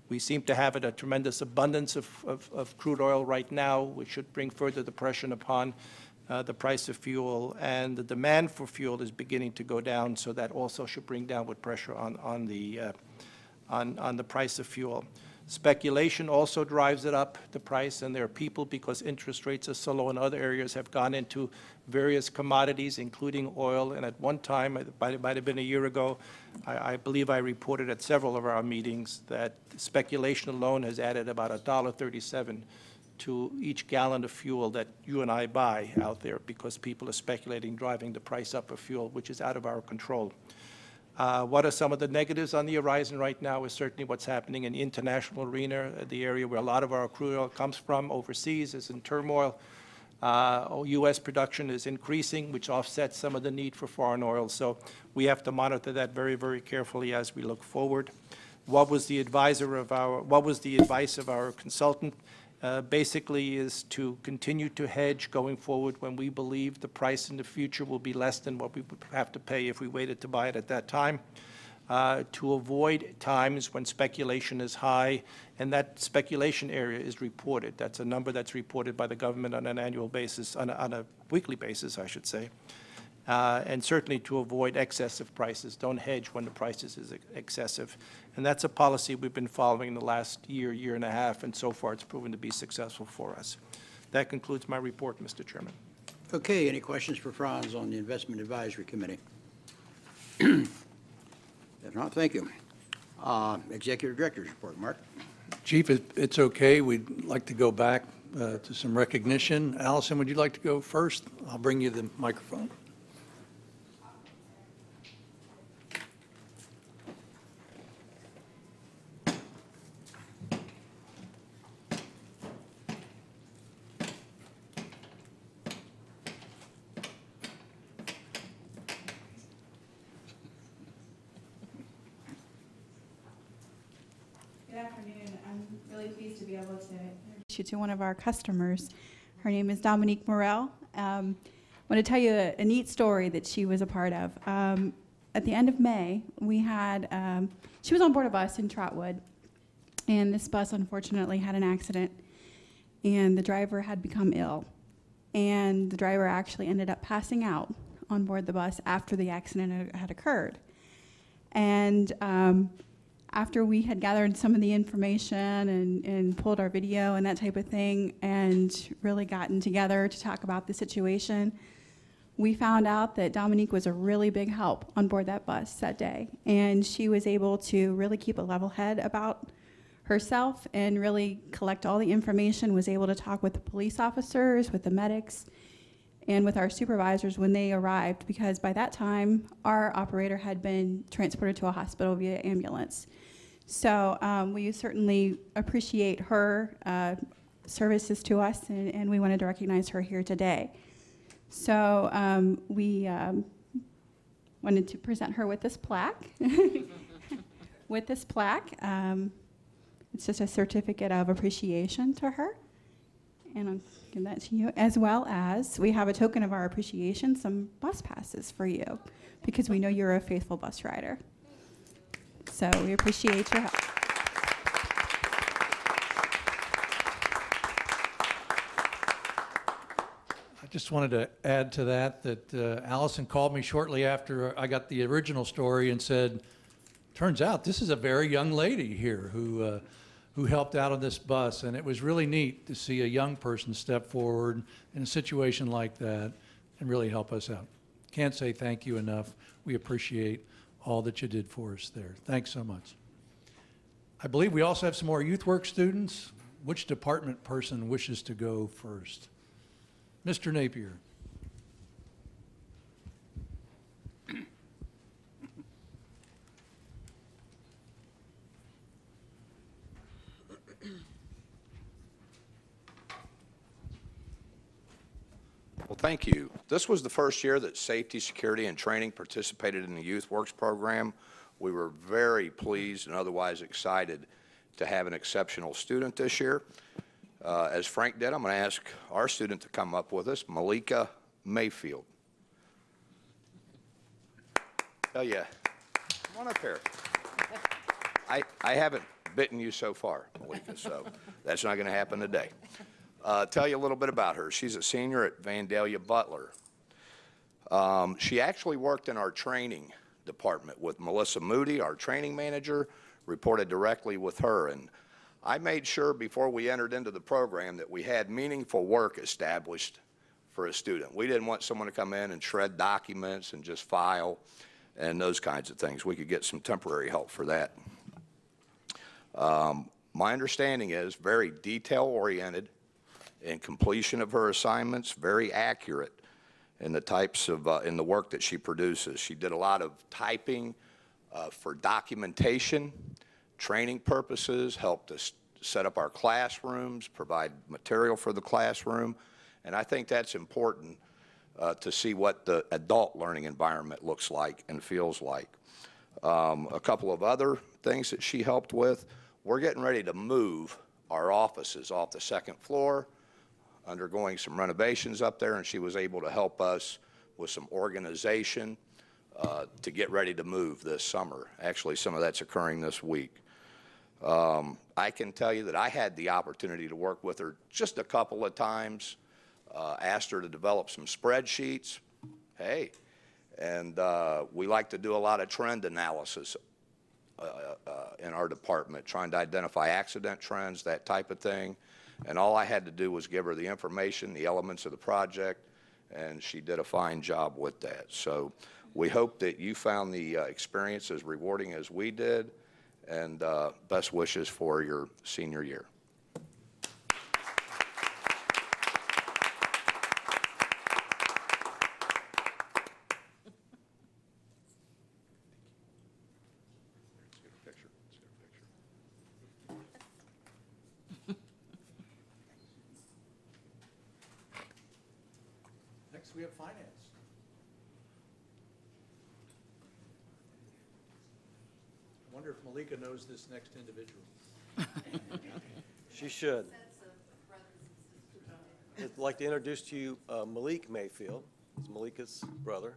We seem to have a tremendous abundance of crude oil right now, which should bring further depression upon the price of fuel. And the demand for fuel is beginning to go down, so that also should bring downward pressure on the price of fuel. Speculation also drives it up, the price, and there are people, because interest rates are so low in other areas, have gone into various commodities, including oil. And at one time, it might have been a year ago, I believe I reported at several of our meetings that speculation alone has added about $1.37 to each gallon of fuel that you and I buy out there, because people are speculating, driving the price up of fuel, which is out of our control. What are some of the negatives on the horizon right now is certainly what's happening in the international arena, the area where a lot of our crude oil comes from overseas is in turmoil. U.S. production is increasing, which offsets some of the need for foreign oil. So we have to monitor that very, very carefully as we look forward. What was the advice of our consultant? Basically is to continue to hedge going forward when we believe the price in the future will be less than what we would have to pay if we waited to buy it at that time, to avoid times when speculation is high, and that speculation area is reported. That's a number that's reported by the government on an annual basis, on a weekly basis, I should say. and certainly to avoid excessive prices. Don't hedge when the prices is excessive. And that's a policy we've been following the last year, year and a half, and so far it's proven to be successful for us. That concludes my report, Mr. Chairman. Okay, any questions for Franz on the Investment Advisory Committee? If not, thank you. Executive Director's report, Mark. Chief, it's okay. We'd like to go back to some recognition. Allison, would you like to go first? I'll bring you the microphone. Good afternoon. I'm really pleased to be able to introduce you to one of our customers. Her name is Dominique Morel. I want to tell you a neat story that she was a part of. At the end of May, we had, she was on board a bus in Trotwood, and this bus unfortunately had an accident, and the driver had become ill. And the driver actually ended up passing out on board the bus after the accident had occurred. And after we had gathered some of the information and pulled our video and that type of thing and really gotten together to talk about the situation, we found out that Dominique was a really big help on board that bus that day. And she was able to really keep a level head about herself and really collect all the information, was able to talk with the police officers, with the medics, and with our supervisors when they arrived, because by that time, our operator had been transported to a hospital via ambulance. So we certainly appreciate her services to us, and we wanted to recognize her here today. So we wanted to present her with this plaque. With this plaque, it's just a certificate of appreciation to her. And I'll give that to you, as well as we have a token of our appreciation, some bus passes for you, because we know you're a faithful bus rider. So we appreciate your help. I just wanted to add to that Allison called me shortly after I got the original story and said, turns out this is a very young lady here who helped out on this bus, and it was really neat to see a young person step forward in a situation like that and really help us out. Can't say thank you enough. We appreciate all that you did for us there. Thanks so much. I believe we also have some more Youth Work students. Which department person wishes to go first? Mr. Napier. Well, thank you. This was the first year that Safety, Security, and Training participated in the Youth Works program. We were very pleased and otherwise excited to have an exceptional student this year. As Frank did, I'm going to ask our student to come up with us, Malika Mayfield. Oh, yeah. Come on up here. I haven't bitten you so far, Malika, so that's not going to happen today. Tell you a little bit about her. She's a senior at Vandalia Butler. She actually worked in our training department with Melissa Moody, our training manager, reported directly with her. And I made sure before we entered into the program that we had meaningful work established for a student. We didn't want someone to come in and shred documents and just file and those kinds of things. We could get some temporary help for that. My understanding is very detail-oriented in completion of her assignments, very accurate in the types of, in the work that she produces. She did a lot of typing for documentation, training purposes, helped us set up our classrooms, provide material for the classroom, and I think that's important to see what the adult learning environment looks like and feels like. A couple of other things that she helped with, we're getting ready to move our offices off the second floor, undergoing some renovations up there, and she was able to help us with some organization to get ready to move this summer. Actually, some of that's occurring this week. I can tell you that I had the opportunity to work with her just a couple of times, asked her to develop some spreadsheets. Hey, And we like to do a lot of trend analysis in our department, trying to identify accident trends, that type of thing. And all I had to do was give her the information, the elements of the project, and she did a fine job with that. So we hope that you found the experience as rewarding as we did, and best wishes for your senior year. Next, we have finance. I wonder if Malika knows this next individual. She should. I'd like to introduce to you Malik Mayfield. He's Malika's brother.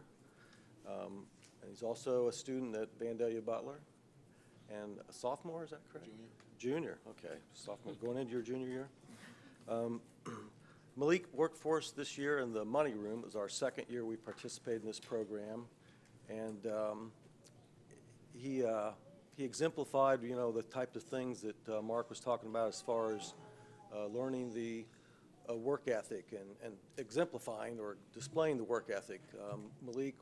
And he's also a student at Vandalia Butler. And a sophomore, is that correct? Junior, okay. Sophomore, going into your junior year. Malik worked for us this year in the money room. It was our second year we participated in this program. And he exemplified, you know, the type of things that Mark was talking about as far as learning the work ethic and exemplifying or displaying the work ethic. Malik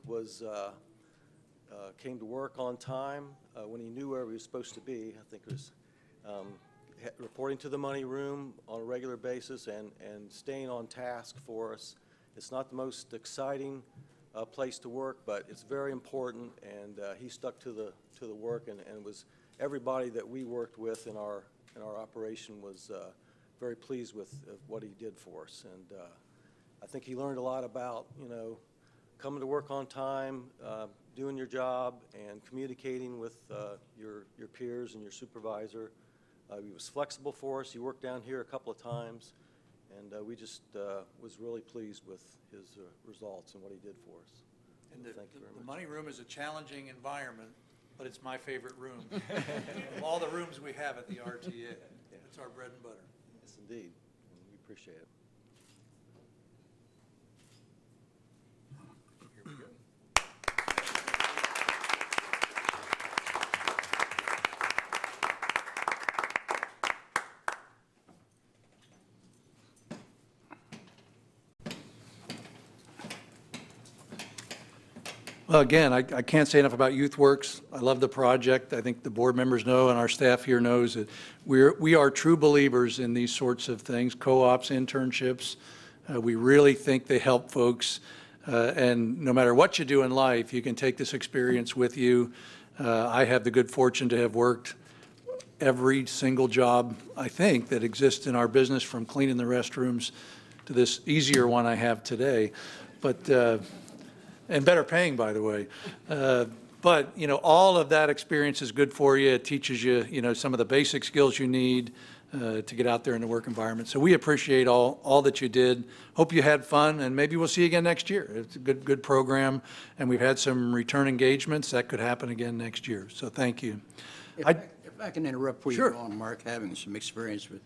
came to work on time when he knew where he was supposed to be. I think it was reporting to the money room on a regular basis and staying on task for us. It's not the most exciting place to work, but it's very important, and he stuck to the work, and was everybody that we worked with in our operation was very pleased with what he did for us. And I think he learned a lot about, you know, coming to work on time, doing your job, and communicating with your peers and your supervisor. He was flexible for us. He worked down here a couple of times, and we just was really pleased with his results and what he did for us. And Thank you very much. the money room is a challenging environment, but it's my favorite room. Of all the rooms we have at the RTA, it's our bread and butter. Yes, indeed. And we appreciate it. Here we go. Well, again, I can't say enough about YouthWorks. I love the project. I think the board members know and our staff here knows that we are true believers in these sorts of things, co-ops, internships. We really think they help folks. And no matter what you do in life, you can take this experience with you. I have the good fortune to have worked every single job, I think, that exists in our business, from cleaning the restrooms to this easier one I have today. But and better paying, by the way. But, you know, all of that experience is good for you. It teaches you, you know, some of the basic skills you need to get out there in the work environment. So we appreciate all that you did. Hope you had fun, and maybe we'll see you again next year. It's a good program, and we've had some return engagements. That could happen again next year. So thank you. If I can interrupt before you go on, Mark, having some experience with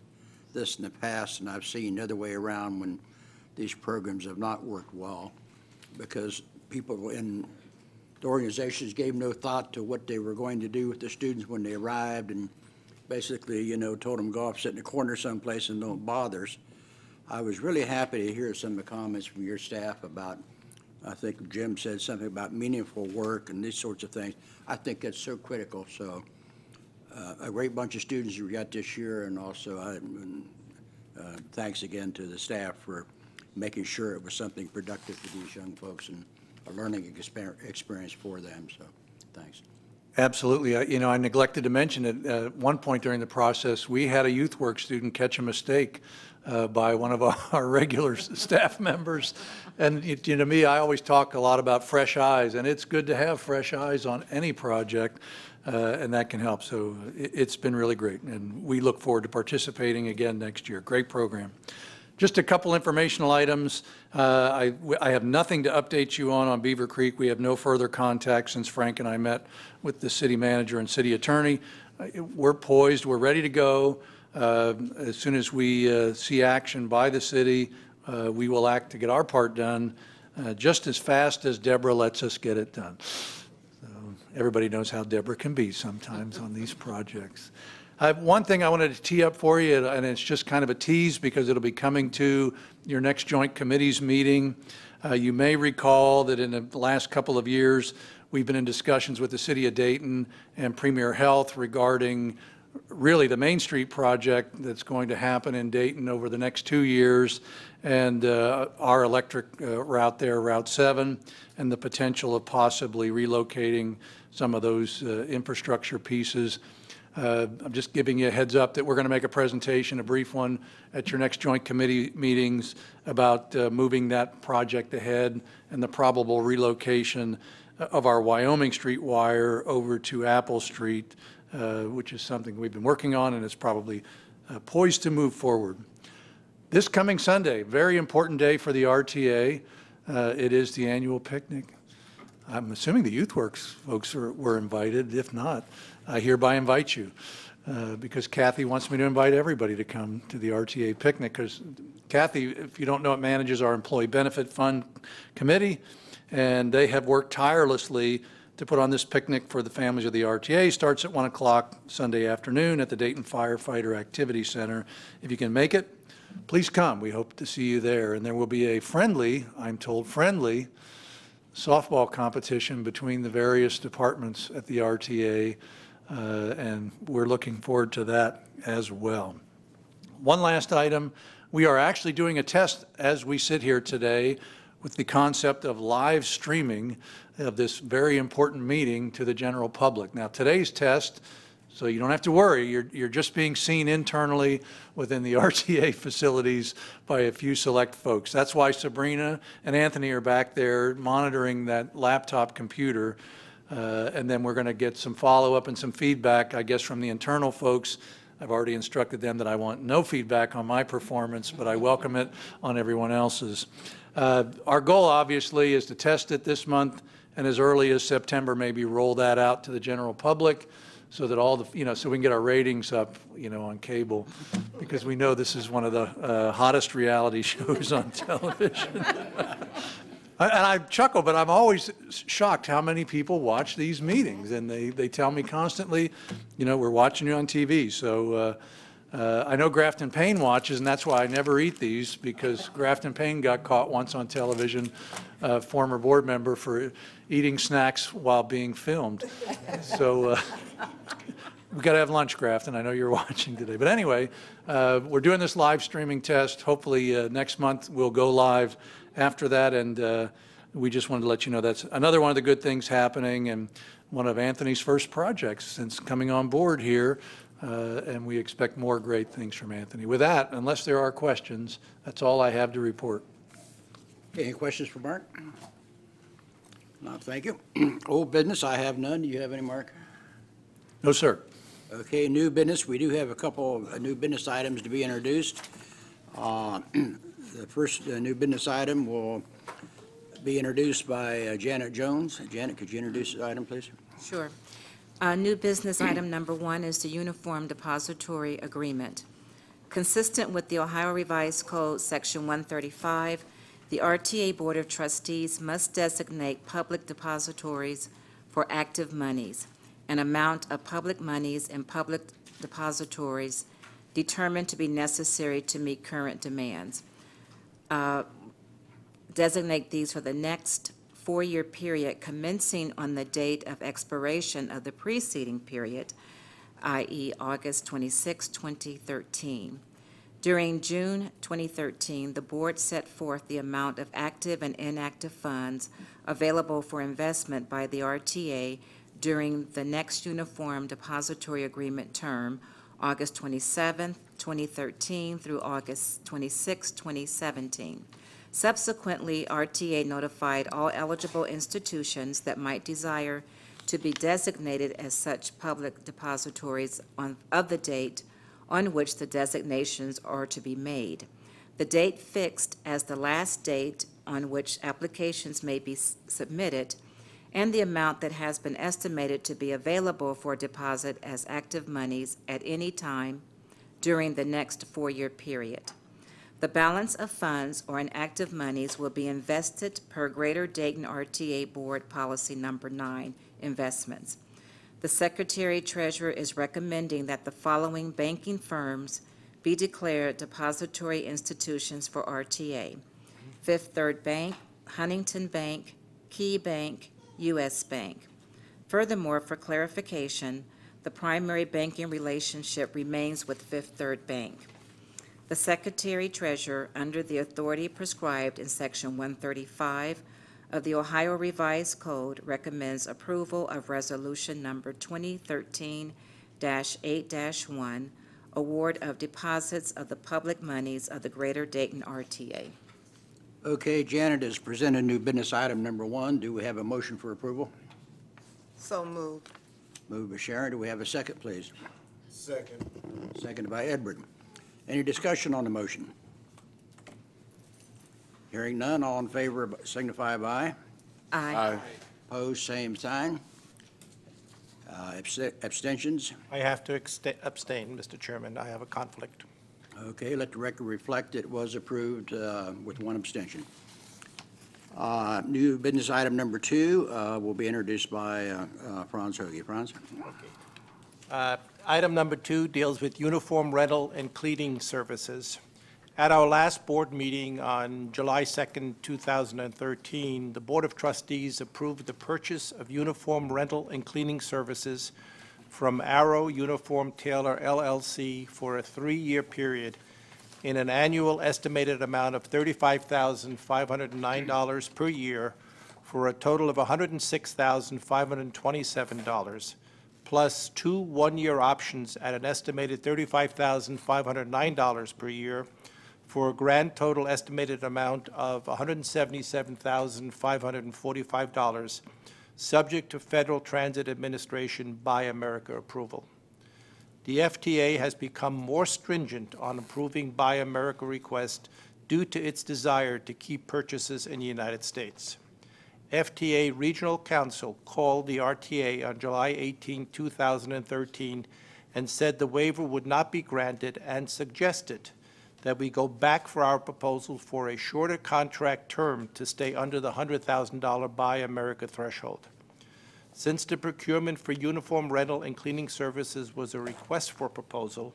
this in the past, and I've seen the other way around when these programs have not worked well, because people in the organizations gave no thought to what they were going to do with the students when they arrived, and basically, you know, told them go off, sit in a corner someplace and don't bother us. I was really happy to hear some of the comments from your staff about, I think Jim said something about meaningful work and these sorts of things. I think that's so critical. So a great bunch of students you got this year, and also thanks again to the staff for making sure it was something productive for these young folks and a learning experience for them. So thanks. Absolutely. You know, I neglected to mention it. At one point during the process, we had a YouthWorks student catch a mistake by one of our regular staff members. And you know, me, I always talk a lot about fresh eyes, and it's good to have fresh eyes on any project, and that can help. So it's been really great, and we look forward to participating again next year. Great program. Just a couple informational items. I have nothing to update you on Beaver Creek. We have no further contact since Frank and I met with the city manager and city attorney. We're poised. We're ready to go. As soon as we see action by the city, we will act to get our part done. just as fast as Deborah lets us get it done. So everybody knows how Deborah can be sometimes on these projects. One thing I wanted to tee up for you, and it's just kind of a tease because it'll be coming to your next joint committees meeting. You may recall that in the last couple of years, we've been in discussions with the City of Dayton and Premier Health regarding really the Main Street project that's going to happen in Dayton over the next 2 years, and our electric route there, Route 7, and the potential of possibly relocating some of those infrastructure pieces. I'm just giving you a heads up that we're going to make a presentation, a brief one, at your next joint committee meetings about moving that project ahead and the probable relocation of our Wyoming Street wire over to Apple Street, which is something we've been working on and is probably poised to move forward. This coming Sunday, very important day for the RTA. It is the annual picnic. I'm assuming the YouthWorks folks were invited. If not, I hereby invite you because Kathy wants me to invite everybody to come to the RTA picnic because Kathy, if you don't know it, manages our Employee Benefit Fund Committee, and they have worked tirelessly to put on this picnic for the families of the RTA. Starts at 1 o'clock Sunday afternoon at the Dayton Firefighter Activity Center. If you can make it, please come. We hope to see you there. And there will be a friendly, I'm told friendly, softball competition between the various departments at the RTA, and we're looking forward to that as well. One last item, we are actually doing a test as we sit here today with the concept of live streaming of this very important meeting to the general public. Now, today's test, so you don't have to worry, you're just being seen internally within the RTA facilities by a few select folks. That's why Sabrina and Anthony are back there monitoring that laptop computer, and then we're going to get some follow-up and some feedback, I guess, from the internal folks. I've already instructed them that I want no feedback on my performance, but I welcome it on everyone else's. Our goal, obviously, is to test it this month, and as early as September, maybe roll that out to the general public so that all the, so we can get our ratings up, on cable, because we know this is one of the hottest reality shows on television. And I chuckle, but I'm always shocked how many people watch these meetings, and they tell me constantly, we're watching you on TV. So I know Grafton Payne watches, and that's why I never eat these, because Grafton Payne got caught once on television, former board member, for eating snacks while being filmed. So we've got to have lunch, Grafton. I know you're watching today. But anyway, we're doing this live streaming test. Hopefully next month we'll go live after that, and we just wanted to let you know that's another one of the good things happening and one of Anthony's first projects since coming on board here, and we expect more great things from Anthony. With that, unless there are questions, that's all I have to report. Okay, any questions for Mark? No, thank you. Old business, I have none. Do you have any, Mark? No, sir. Okay, new business, we do have a couple of new business items to be introduced. The first new business item will be introduced by Janet Jones. Janet, could you introduce the item, please? Sure. New business item number 1 is the Uniform Depository Agreement. Consistent with the Ohio Revised Code, Section 135, the RTA Board of Trustees must designate public depositories for active monies. An amount of public monies in public depositories determined to be necessary to meet current demands. Designate these for the next 4-year period commencing on the date of expiration of the preceding period, i.e. August 26, 2013. During June 2013, the board set forth the amount of active and inactive funds available for investment by the RTA during the next Uniform Depository Agreement term, August 27, 2013 through August 26, 2017. Subsequently, RTA notified all eligible institutions that might desire to be designated as such public depositories of the date on which the designations are to be made. The date fixed as the last date on which applications may be submitted, and the amount that has been estimated to be available for deposit as active monies at any time during the next 4-year period. The balance of funds or inactive monies will be invested per Greater Dayton RTA Board Policy Number 9, Investments. The Secretary-Treasurer is recommending that the following banking firms be declared depository institutions for RTA: Fifth Third Bank, Huntington Bank, Key Bank, U.S. Bank. Furthermore, for clarification, the primary banking relationship remains with Fifth Third Bank. The Secretary-Treasurer, under the authority prescribed in Section 135 of the Ohio Revised Code, recommends approval of Resolution Number 2013-8-1, Award of Deposits of the Public Monies of the Greater Dayton RTA. Okay, Janet has presented new business item number 1. Do we have a motion for approval? So moved. Moved by Sharon. Do we have a second, please? Second. Seconded by Edward. Any discussion on the motion? Hearing none, all in favor signify by aye. Aye. Opposed, same sign. Abstentions? I have to abstain, Mr. Chairman. I have a conflict. Okay, let the record reflect it was approved with 1 abstention. New business item number 2 will be introduced by Franz Hoagie. Franz? Item number 2 deals with uniform rental and cleaning services. At our last board meeting on July 2nd, 2013, the Board of Trustees approved the purchase of uniform rental and cleaning services from Arrow Uniform Tailor LLC for a 3-year period in an annual estimated amount of $35,509 per year for a total of $106,527, plus 2 one-year options at an estimated $35,509 per year for a grand total estimated amount of $177,545, subject to Federal Transit Administration Buy America approval. The FTA has become more stringent on approving Buy America requests due to its desire to keep purchases in the United States. FTA Regional Counsel called the RTA on July 18, 2013, and said the waiver would not be granted and suggested that we go back for our proposal for a shorter contract term to stay under the $100,000 Buy America threshold. Since the procurement for uniform rental and cleaning services was a request for proposal,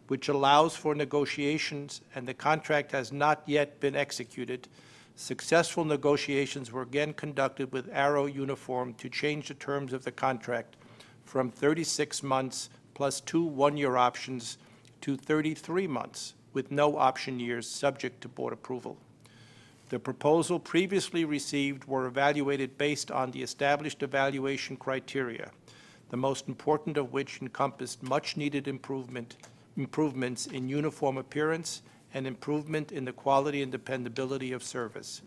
which allows for negotiations, and the contract has not yet been executed, successful negotiations were again conducted with Arrow Uniform to change the terms of the contract from 36 months plus 2 one-year options to 33 months with no option years subject to board approval. The proposal previously received were evaluated based on the established evaluation criteria, the most important of which encompassed much-needed improvements in uniform appearance and improvement in the quality and dependability of service.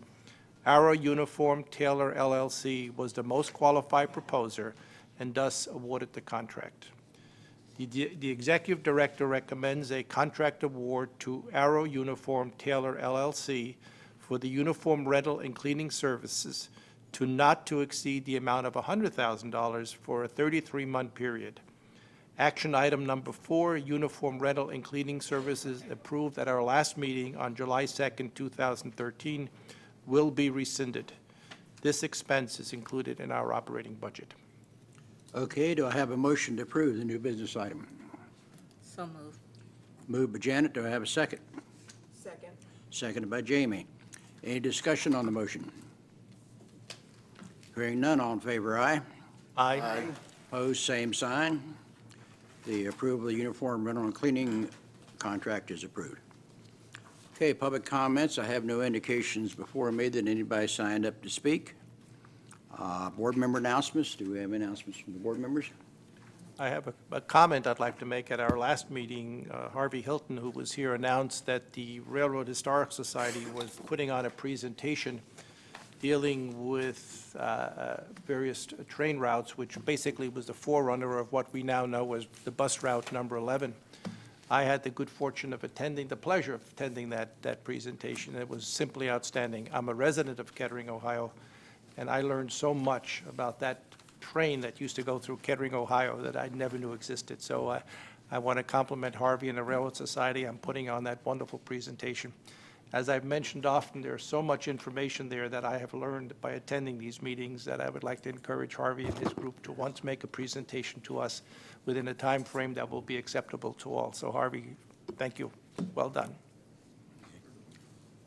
Arrow Uniform Tailor LLC was the most qualified proposer and thus awarded the contract. The Executive Director recommends a contract award to Arrow Uniform Tailor LLC for the uniform rental and cleaning services not to exceed the amount of $100,000 for a 33-month period. Action item number 4, uniform rental and cleaning services approved at our last meeting on July 2nd, 2013, will be rescinded. This expense is included in our operating budget. Okay, do I have a motion to approve the new business item? So moved. Moved by Janet. Do I have a second? Second. Seconded by Jamie. Any discussion on the motion? Hearing none, all in favor, aye. Aye. Opposed, same sign. The approval of the uniform rental and cleaning contract is approved. Okay, public comments. I have no indications before me that anybody signed up to speak. Board member announcements. Do we have announcements from the board members? I have a comment I'd like to make. At our last meeting, Harvey Hilton, who was here, announced that the Railroad Historic Society was putting on a presentation dealing with various train routes, which basically was the forerunner of what we now know as the bus route number 11. I had the good fortune of the pleasure of attending that presentation. It was simply outstanding. I'm a resident of Kettering, Ohio, and I learned so much about that train that used to go through Kettering, Ohio, that I never knew existed. So I want to compliment Harvey and the Railroad Society on putting on that wonderful presentation. As I've mentioned often, there's so much information there that I have learned by attending these meetings that I would like to encourage Harvey and his group to once make a presentation to us within a time frame that will be acceptable to all. So Harvey, thank you. Well done.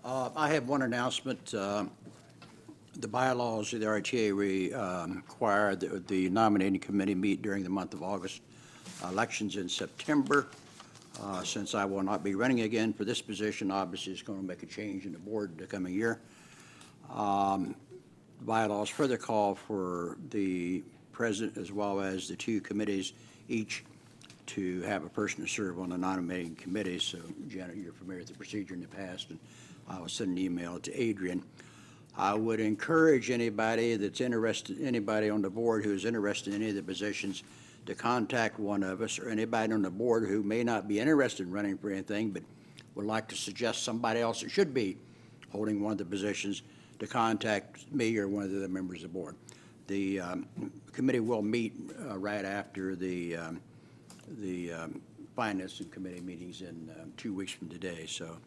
I have one announcement. The bylaws of the RTA require that the nominating committee meet during the month of August. Elections in September. Since I will not be running again for this position, obviously it's going to make a change in the board the coming year. Bylaws further call for the president as well as the two committees each to have a person to serve on the nominating committee. So, Janet, you're familiar with the procedure in the past, and I will send an email to Adrian. I would encourage anybody that's interested, anybody on the board who is interested in any of the positions, to contact one of us, or anybody on the board who may not be interested in running for anything but would like to suggest somebody else that should be holding one of the positions, to contact me or one of the other members of the board. The committee will meet right after the Finance and Committee meetings in 2 weeks from today, so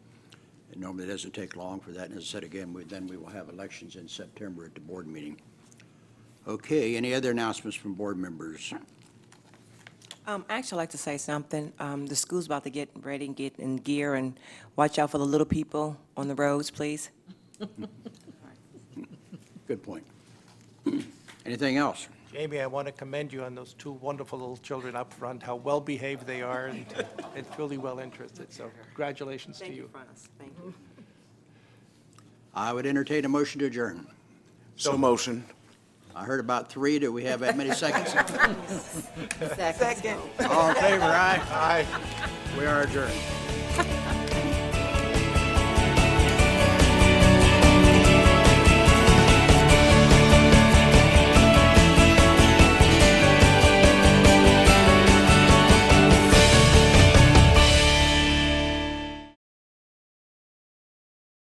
it normally doesn't take long for that. And as I said again, then we will have elections in September at the board meeting. Okay, any other announcements from board members? Actually, I'd like to say something. The school's about to get ready and get in gear, and watch out for the little people on the roads, please. Good point. Anything else? Jamie, I want to commend you on those two wonderful little children up front, how well-behaved they are and truly well-interested. So congratulations to Thank you. you, Francis. Thank you. I would entertain a motion to adjourn. So motion. I heard about 3. Do we have that many seconds? Second. All in favor, aye? Aye. We are adjourned.